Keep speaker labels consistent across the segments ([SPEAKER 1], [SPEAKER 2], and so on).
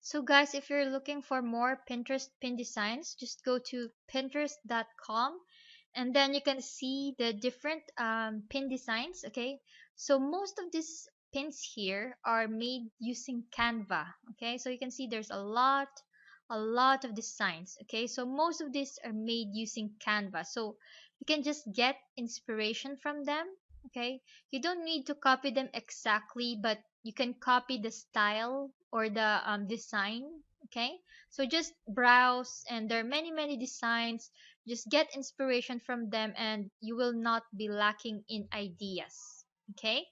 [SPEAKER 1] So guys, if you're looking for more Pinterest pin designs, just go to pinterest.com, and then you can see the different pin designs. Okay, so most of these pins here are made using Canva. Okay, so you can see there's a lot of designs. Okay, so most of these are made using Canva, so you can just get inspiration from them. Okay, you don't need to copy them exactly, but you can copy the style or the design. Okay, so just browse, and there are many designs. Just get inspiration from them, and you will not be lacking in ideas. Okay,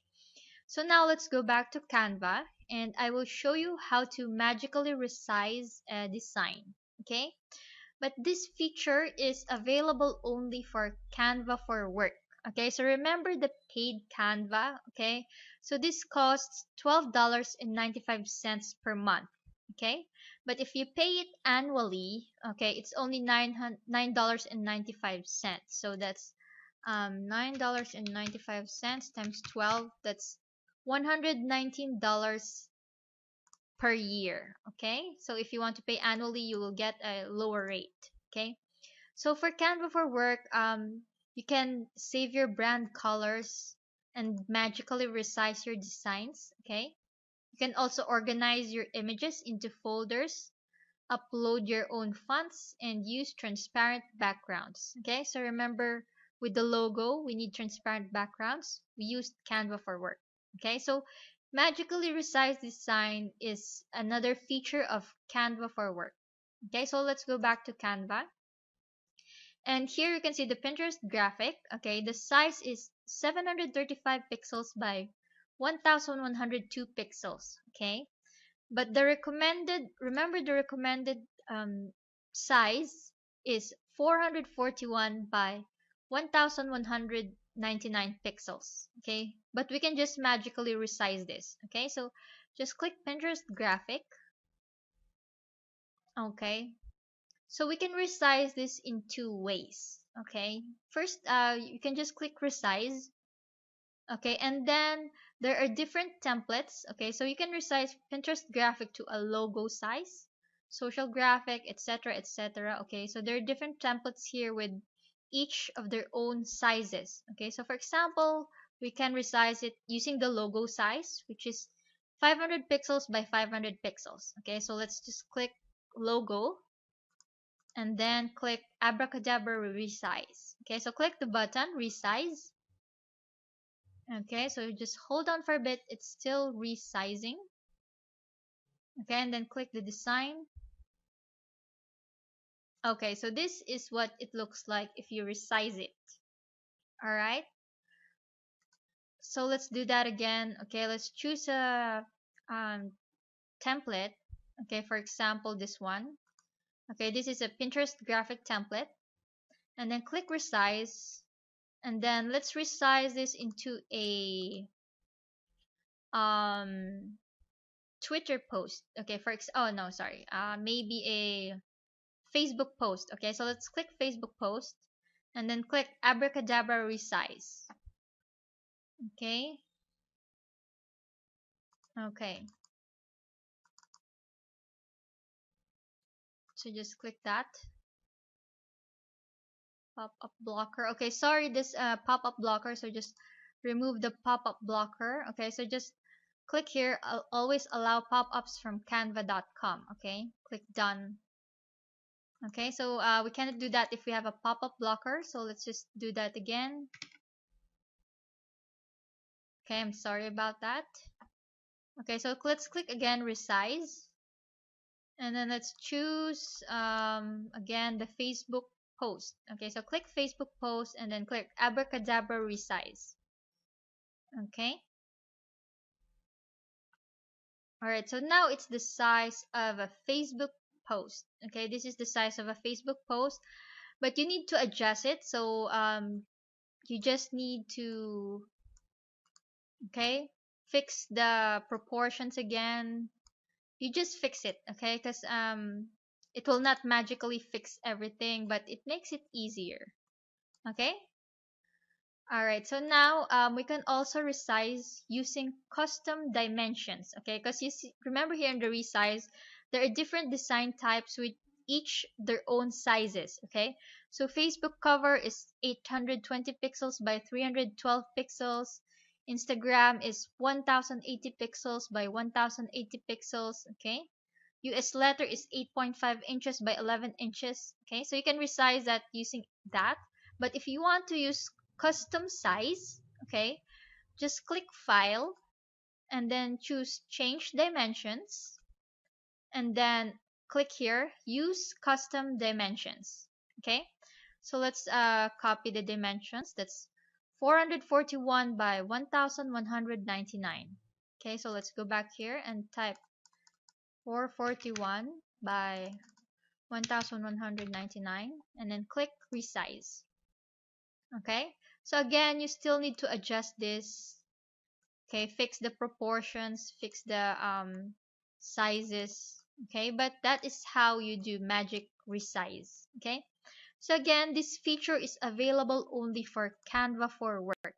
[SPEAKER 1] so now let's go back to Canva, and I will show you how to magically resize a design. Okay, but this feature is available only for Canva for Work. Okay, so remember the paid Canva. Okay, so this costs $12.95 per month. Okay, but if you pay it annually, okay, it's only $9.95. So that's $9.95 times 12. That's $119 per year. Okay, so if you want to pay annually, you will get a lower rate. Okay, so for Canva for Work, you can save your brand colors and magically resize your designs. Okay, you can also organize your images into folders, upload your own fonts, and use transparent backgrounds. Okay, so remember, with the logo we need transparent backgrounds. We used Canva for Work. Okay, so magically resize design is another feature of Canva for Work. Okay, so let's go back to Canva. And here you can see the Pinterest graphic. Okay, the size is 735 pixels by 1102 pixels. Okay, but the recommended, remember the recommended size is 441 by 1199 pixels. Okay, but we can just magically resize this. Okay, so just click Pinterest graphic. Okay, so we can resize this in two ways. Okay, first, you can just click resize. Okay, and then there are different templates. Okay, so you can resize Pinterest graphic to a logo size, social graphic, etc., etc. Okay, so there are different templates here with each of their own sizes. Okay, so for example, we can resize it using the logo size, which is 500 pixels by 500 pixels. Okay, so let's just click logo, and then click abracadabra resize. Okay, so click the button resize. Okay, so just hold on for a bit, it's still resizing. Okay, and then click the design. Okay, so this is what it looks like if you resize it. All right, so let's do that again. Okay, let's choose a template. Okay, for example, this one. Okay, this is a Pinterest graphic template, and then click resize, and then let's resize this into a um Twitter post. Okay, oh no, sorry. Maybe a Facebook post. Okay, so let's click Facebook post, and then click abracadabra resize. Okay. Okay. So just click that pop-up blocker. Okay, sorry, this pop-up blocker. So just remove the pop-up blocker. Okay, so just click here. I'll always allow pop-ups from canva.com. Okay, click done. Okay, so we cannot do that if we have a pop-up blocker. So let's just do that again. Okay, I'm sorry about that. Okay, so let's click again resize, and then let's choose again the Facebook post. Okay, so click Facebook post, and then click abracadabra resize. Okay, all right, so now it's the size of a Facebook post. Okay, this is the size of a Facebook post, but you need to adjust it. So you just need to, okay, fix the proportions again. You just fix it, okay, because it will not magically fix everything, but it makes it easier. Okay, All right, so now we can also resize using custom dimensions, okay? Because you see, remember here in the resize, there are different design types with each their own sizes, okay? So Facebook cover is 820 pixels by 312 pixels. Instagram is 1080 pixels by 1080 pixels, okay? US letter is 8.5 inches by 11 inches. Okay, so you can resize that using that. But if you want to use custom size, okay, just click File and then choose Change Dimensions and then click here Use Custom Dimensions. Okay, so let's copy the dimensions. That's 441 by 1199. Okay, so let's go back here and type 441 by 1199 and then click resize. Okay, so again you still need to adjust this. Okay, fix the proportions, fix the sizes. Okay, but that is how you do magic resize. Okay, so again this feature is available only for Canva for Work.